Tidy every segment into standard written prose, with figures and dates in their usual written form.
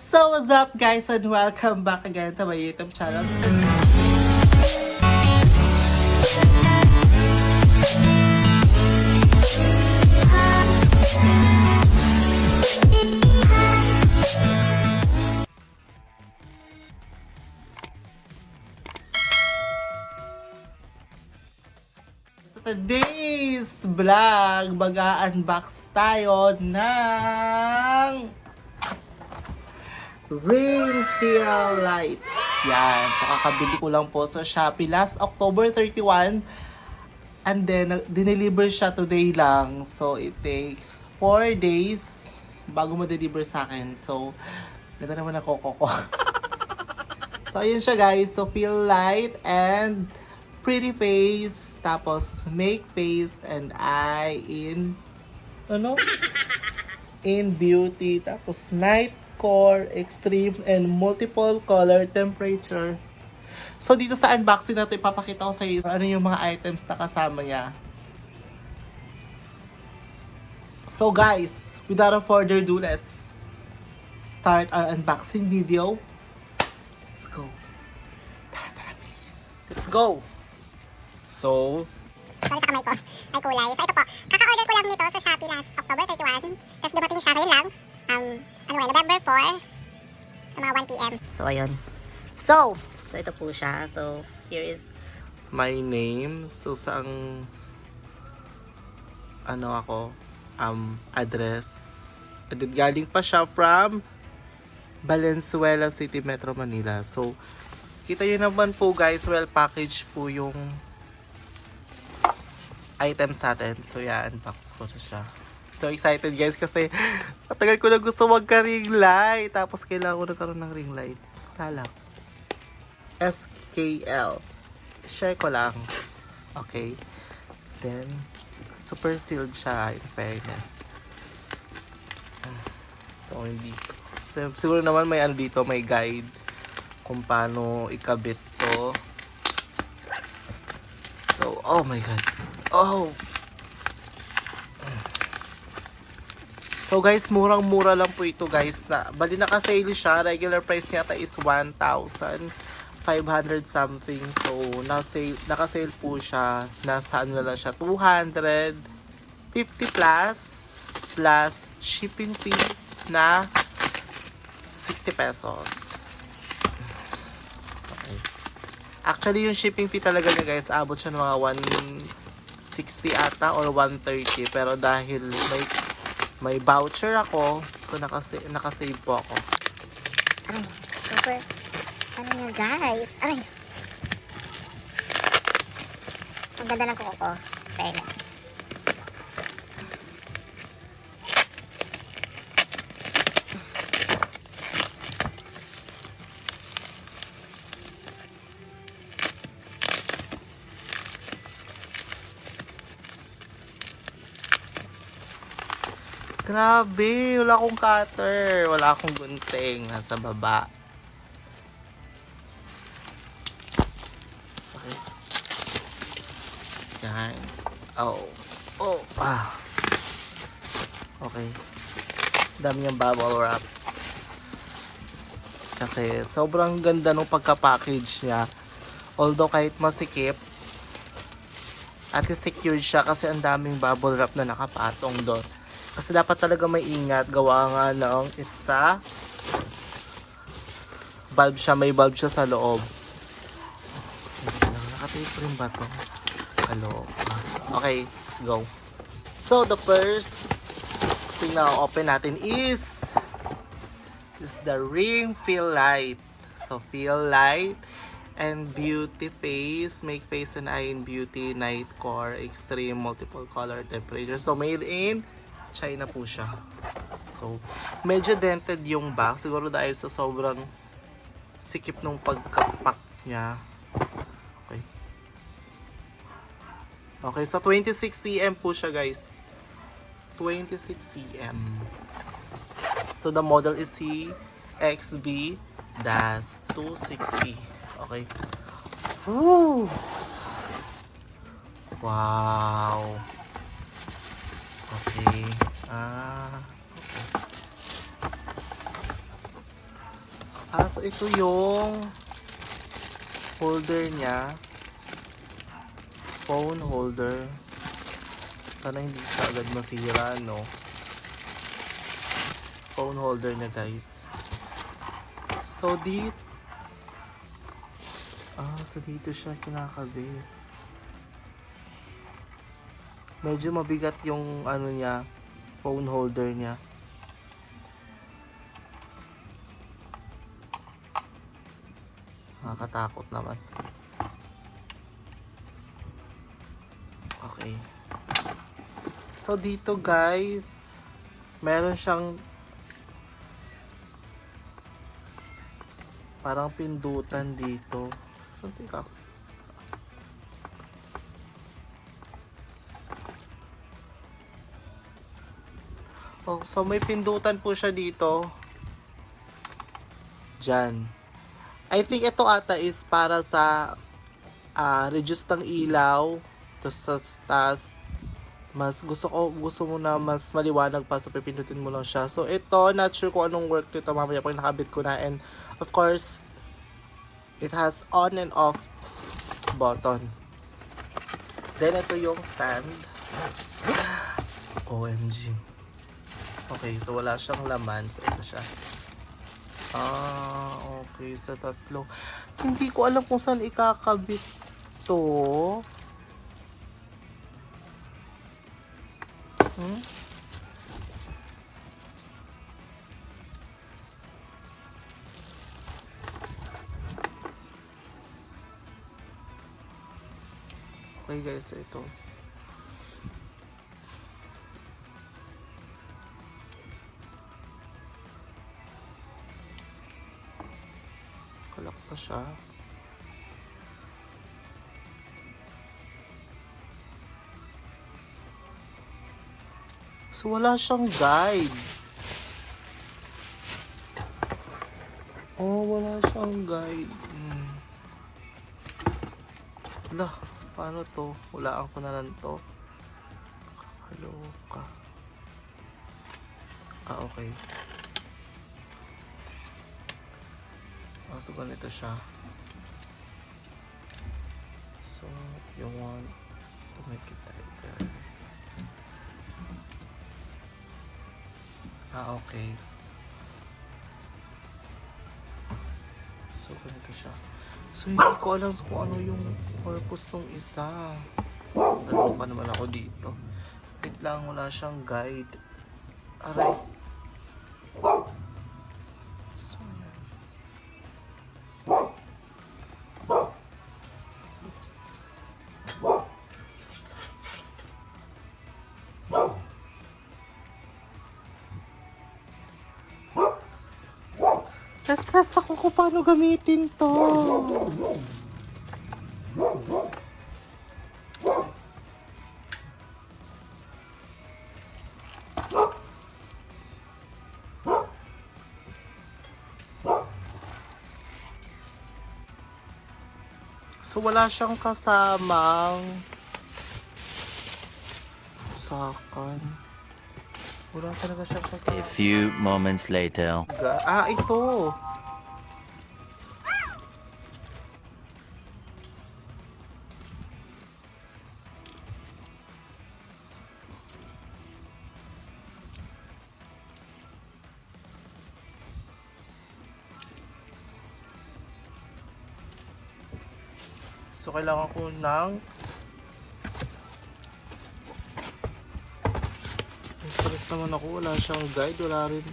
So what's up guys and welcome back again to my YouTube channel. So today's vlog, mag-unbox tayo ng ring fill light. Yan. So, kakabili ko lang po sa Shopee last October 31. And then, dineliver siya today lang. So, it takes 4 days bago ma-deliver sa akin. So, ganda naman ang koko ko. So, ayun siya guys. So, fill light and pretty face. Tapos, make face and eye in in beauty. Tapos, night core, extreme, and multiple color temperature. So, dito sa unboxing na ito, ipapakita ko sa iyo ano yung mga items na kasama niya. So, guys, without further ado, let's start our unboxing video. Let's go. Tara, please. Let's go. So, sorry sa kamay ko. Ay kulay. So ito po, kaka-order ko lang nito sa Shopee last October 31. Tapos dumating siya rin lang. November 4. Sa mga 1 PM. So, ayun. So ito po siya. So, here is my name. So, saang address. And then, galing pa siya from Valenzuela City, Metro Manila. So, kita yun naman po guys, well packaged po yung items natin. So, yeah, unbox ko na siya. So excited guys kasi matagal ko na gusto magka-ring light. Tapos kailangan ko nagkaroon ng ring light. Lalap. SKL. Share ko lang. Okay. Then, super sealed siya in fairness. So, hindi. So, siguro naman may ano dito, may guide kung paano ikabit to. So, oh my god. Oh! So guys, murang-mura lang po ito guys. Bali naka-sale siya. Regular price yata is 1,500 something. So, naka-sale po siya. Nasa ano lang siya, 250 plus shipping fee na 60 pesos. Okay. Actually, yung shipping fee talaga niya guys, abot siya ng mga 160 ata or 130. Pero dahil may voucher ako, so naka-save po ako. Aray, super, ano nga guys? Aray. Ang ganda ng kuko ko. Fairness. Grabe, wala akong cutter, wala akong gunting, nasa baba. Okay. Yan. Okay. Dami niyang bubble wrap. Kasi sobrang ganda nung pagka-package niya. Although kahit masikip, at least secured siya kasi ang daming bubble wrap na nakapatong doon. Kasi dapat talaga may ingat. Gawa nga ng itsa. Bulb siya. May bulb siya sa loob. Nakatape rin ba ito? Sa loob. Okay. Let's go. So, the first thing na open natin is the ring fill light. So, fill light and beauty face. Make face and eye in beauty. Night core. Extreme multiple color temperature. So, made in China po siya. So, medyo dented yung box. Siguro dahil sa sobrang sikip nung pagkapak niya. Okay. Okay, so 26 cm po siya guys. 26 cm. So, the model is CXB-260. Okay. Woo! Wow! Okay. Okay. So ito yung holder niya. Phone holder. Sana hindi siya agad masira, no? Phone holder niya, guys. So dito siya kinakabit. Medyo mabigat yung ano niya, phone holder niya. Nakakatakot naman. Okay. So dito, guys, meron siyang parang pindutan dito. Something ka. Oh, so may pindutan po siya dito. Diyan. I think ito ata is para sa reduce ng ilaw. Tapos mas gusto mo na mas maliwanag pa, so pipindutin mo lang siya. So ito, not sure kung anong work nito mamaya pag nakabit ko na. And of course, it has on and off button. Then ito yung stand. OMG. Okay, so wala siyang laman. So ito siya. Okay, sa tatlo. Hindi ko alam kung saan ikakabit to. Okay guys, ito. Kalak pa siya. So wala siyang guide. Oh, wala siyang guide. Wala. Paano to? Hulaan ko na lang to. Hello ka. Okay. So ganito siya. So, you want to make it tighter. Okay. So, ganito siya. So, hindi ko alam kung ano yung purpose ng isa. Dalawa pa naman ako dito. Wait lang, wala siyang guide. Aray. So, yan. Na-stress ako kung paano gamitin to. So wala siyang kasamang sakan. Wala talaga siyang kasama. A few moments later. Ito. So kailangan ko ng stress naman ako, wala siyang guide, wala rin.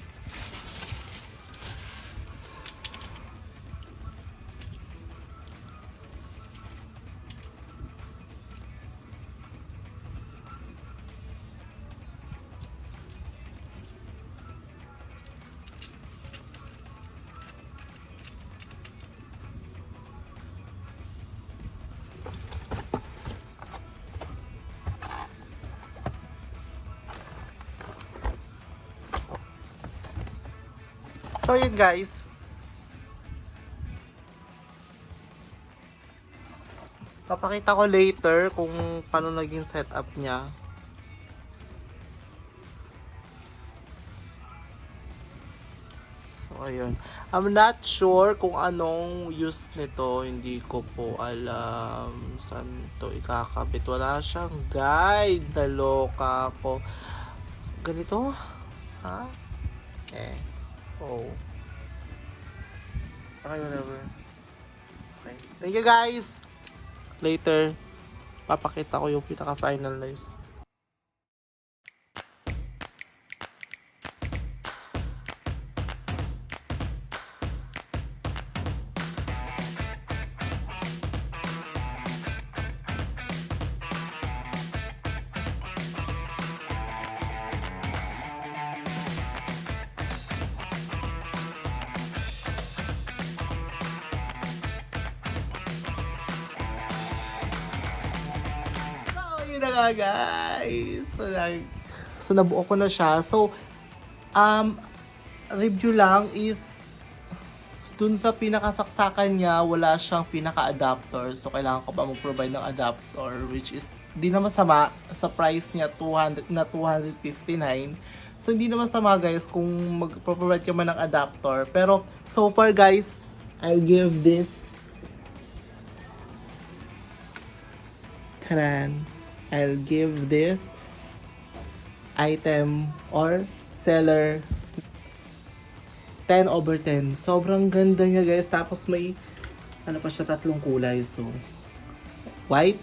So yun guys, papakita ko later kung paano naging setup niya. So Ayun. I'm not sure kung anong use nito. Hindi ko po alam saan to ikakabit. Wala siyang guide. Naloka ako. Ganito? Ha? Oh. Okay, whatever. Okay. Thank you guys. Later, papakita ko yung pinaka-finalize. Yun na nga guys. So nabuo ko na siya. So, review lang is dun sa pinakasaksakan niya, wala siyang pinaka-adapter. So, kailangan ko pa mag-provide ng adapter, which is, di na masama sa price niya, 259. So, hindi na masama guys kung mag-provide ka man ng adapter. Pero, so far guys, I'll give this I'll give this item or seller 10/10. Sobrang ganda niya guys. Tapos may ano pa siya, 3 kulay. So, white.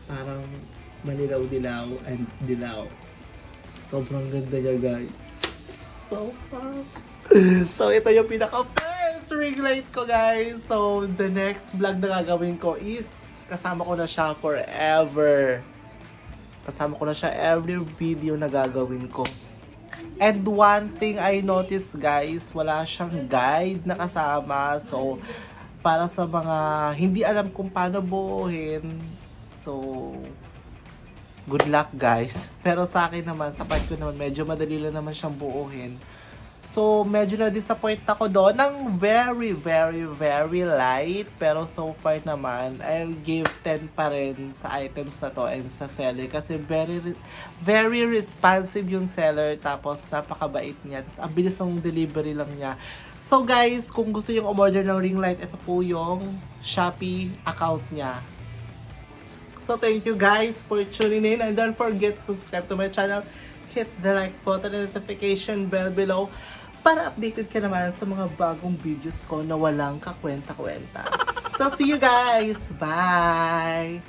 Parang manilaw-dilaw and dilaw. Sobrang ganda niya guys. So far. So, ito yung pinaka-first ring light ko guys. So, the next vlog na gagawin ko is kasama ko na siya forever. Kasama ko na siya every video na gagawin ko. And one thing I noticed guys, wala siyang guide na kasama. So, para sa mga hindi alam kung paano buuhin, so, good luck guys. Pero sa akin naman, sa part ko naman, medyo madali lang naman siyang buuhin. So, medyo na-disappoint ako doon ng very, very, very light. Pero so far naman, I'll give 10 pa rin sa items na to and sa seller. Kasi very, very responsive yung seller. Tapos, napakabait niya. Tapos, ang bilis ng delivery lang niya. So, guys, kung gusto yung umorder ng ring light, ito po yung Shopee account niya. So, thank you guys for tuning in. And don't forget to subscribe to my channel. Hit the like button and notification bell below para updated ka naman sa mga bagong videos ko na walang kakwenta-kwenta. So, see you guys! Bye!